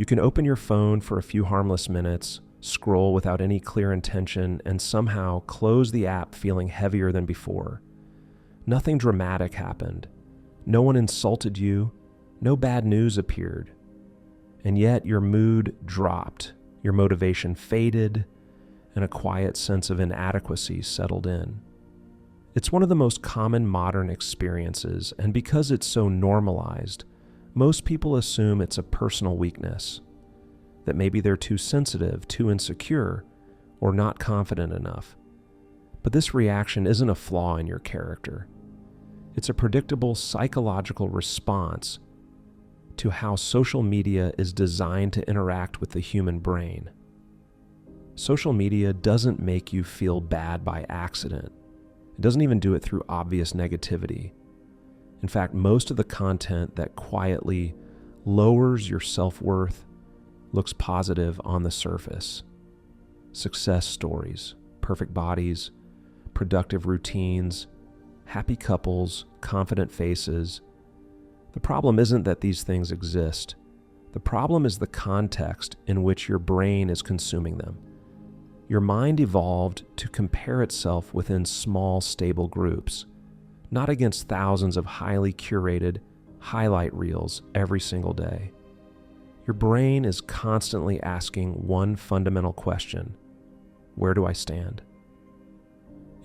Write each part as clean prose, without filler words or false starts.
You can open your phone for a few harmless minutes, scroll without any clear intention, and somehow close the app feeling heavier than before. Nothing dramatic happened. No one insulted you. No bad news appeared. And yet your mood dropped, your motivation faded, and a quiet sense of inadequacy settled in. It's one of the most common modern experiences, and because it's so normalized, most people assume it's a personal weakness, that maybe they're too sensitive, too insecure, or not confident enough. But this reaction isn't a flaw in your character. It's a predictable psychological response to how social media is designed to interact with the human brain. Social media doesn't make you feel bad by accident. It doesn't even do it through obvious negativity. In fact, most of the content that quietly lowers your self-worth looks positive on the surface. Success stories, perfect bodies, productive routines, happy couples, confident faces. The problem isn't that these things exist. The problem is the context in which your brain is consuming them. Your mind evolved to compare itself within small, stable groups, not against thousands of highly curated highlight reels every single day. Your brain is constantly asking one fundamental question: where do I stand?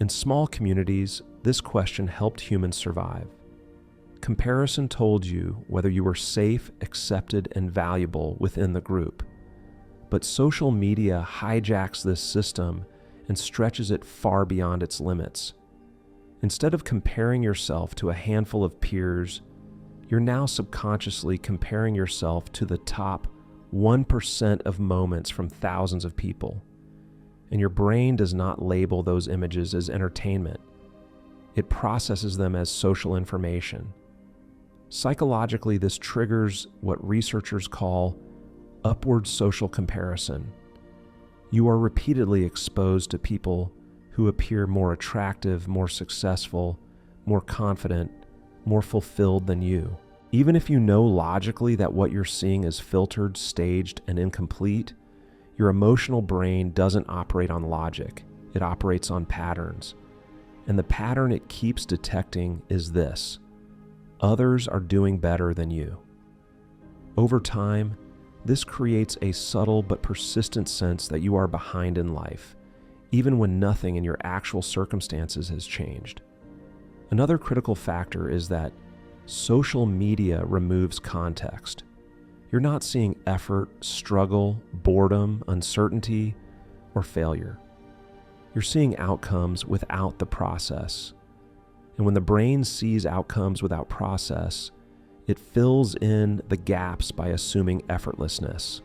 In small communities, this question helped humans survive. Comparison told you whether you were safe, accepted, and valuable within the group. But social media hijacks this system and stretches it far beyond its limits. Instead of comparing yourself to a handful of peers, you're now subconsciously comparing yourself to the top 1% of moments from thousands of people. And your brain does not label those images as entertainment. It processes them as social information. Psychologically, this triggers what researchers call upward social comparison. You are repeatedly exposed to people who appear more attractive, more successful, more confident, more fulfilled than you. Even if you know logically that what you're seeing is filtered, staged, and incomplete, your emotional brain doesn't operate on logic. It operates on patterns. And the pattern it keeps detecting is this: others are doing better than you. Over time, this creates a subtle but persistent sense that you are behind in life, even when nothing in your actual circumstances has changed. Another critical factor is that social media removes context. You're not seeing effort, struggle, boredom, uncertainty, or failure. You're seeing outcomes without the process. And when the brain sees outcomes without process, it fills in the gaps by assuming effortlessness.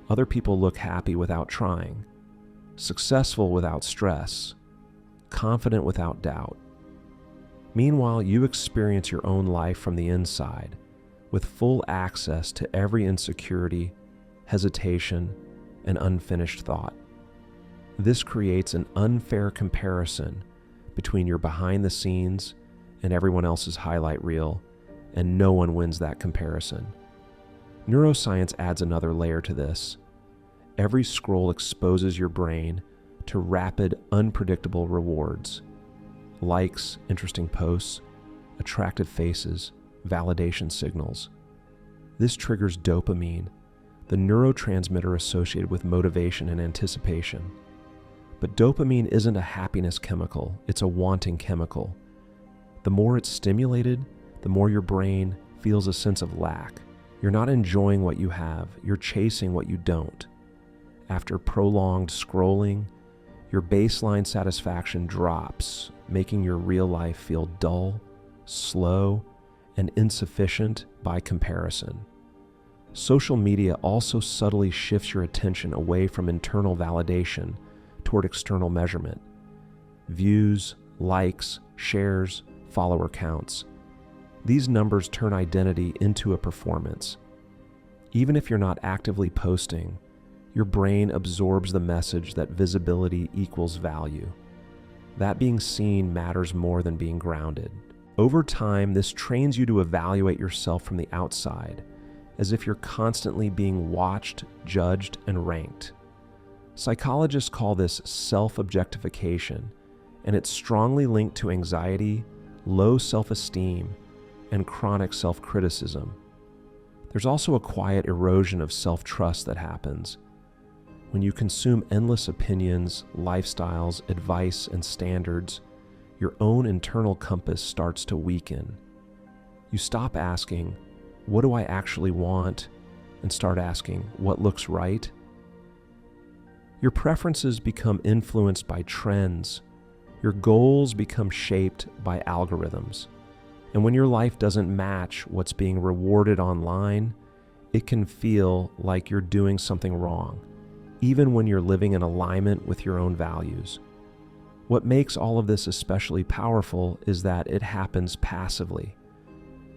Other people look happy without trying, successful without stress, confident without doubt. Meanwhile, you experience your own life from the inside, with full access to every insecurity, hesitation, and unfinished thought. This creates an unfair comparison between your behind the scenes and everyone else's highlight reel, and no one wins that comparison. Neuroscience adds another layer to this. Every scroll exposes your brain to rapid, unpredictable rewards. Likes, interesting posts, attractive faces, validation signals. This triggers dopamine, the neurotransmitter associated with motivation and anticipation. But dopamine isn't a happiness chemical, it's a wanting chemical. The more it's stimulated, the more your brain feels a sense of lack. You're not enjoying what you have, you're chasing what you don't. After prolonged scrolling, your baseline satisfaction drops, making your real life feel dull, slow, and insufficient by comparison. Social media also subtly shifts your attention away from internal validation toward external measurement. Views, likes, shares, follower counts. These numbers turn identity into a performance. Even if you're not actively posting, your brain absorbs the message that visibility equals value. That being seen matters more than being grounded. Over time, this trains you to evaluate yourself from the outside, as if you're constantly being watched, judged, and ranked. Psychologists call this self-objectification, and it's strongly linked to anxiety, low self-esteem, and chronic self-criticism. There's also a quiet erosion of self-trust that happens. When you consume endless opinions, lifestyles, advice, and standards, your own internal compass starts to weaken. You stop asking, "What do I actually want?" and start asking, "What looks right?" Your preferences become influenced by trends. Your goals become shaped by algorithms. And when your life doesn't match what's being rewarded online, it can feel like you're doing something wrong, even when you're living in alignment with your own values. What makes all of this especially powerful is that it happens passively.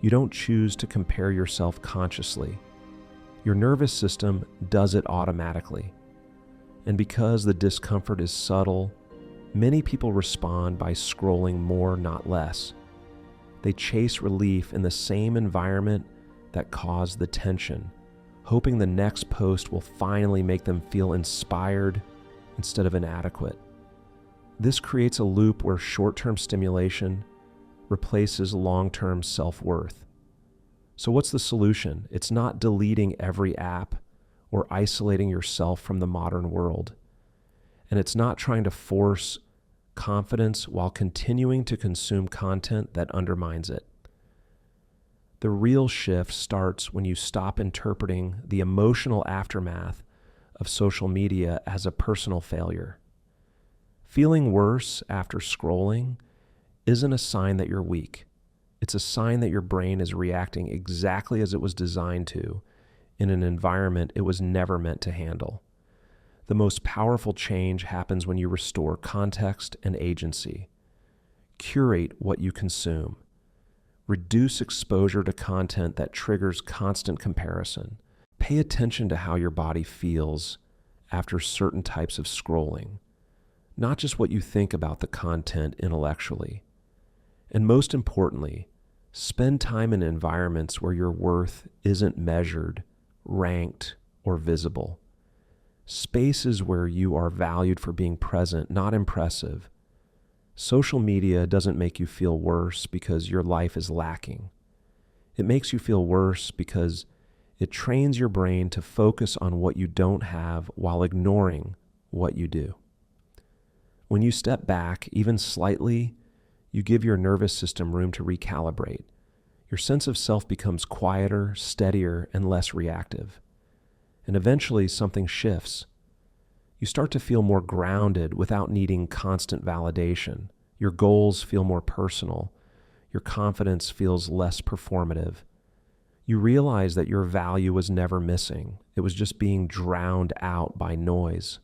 You don't choose to compare yourself consciously. Your nervous system does it automatically. And because the discomfort is subtle, many people respond by scrolling more, not less. They chase relief in the same environment that caused the tension, hoping the next post will finally make them feel inspired instead of inadequate. This creates a loop where short-term stimulation replaces long-term self-worth. So what's the solution? It's not deleting every app or isolating yourself from the modern world. And it's not trying to force confidence while continuing to consume content that undermines it. The real shift starts when you stop interpreting the emotional aftermath of social media as a personal failure. Feeling worse after scrolling isn't a sign that you're weak. It's a sign that your brain is reacting exactly as it was designed to in an environment it was never meant to handle. The most powerful change happens when you restore context and agency. Curate what you consume. Reduce exposure to content that triggers constant comparison. Pay attention to how your body feels after certain types of scrolling, not just what you think about the content intellectually. And most importantly, spend time in environments where your worth isn't measured, ranked, or visible. Spaces where you are valued for being present, not impressive. Social media doesn't make you feel worse because your life is lacking. It makes you feel worse because it trains your brain to focus on what you don't have while ignoring what you do. When you step back, even slightly, you give your nervous system room to recalibrate. Your sense of self becomes quieter, steadier, and less reactive. And eventually something shifts. You start to feel more grounded without needing constant validation. Your goals feel more personal. Your confidence feels less performative. You realize that your value was never missing. It was just being drowned out by noise.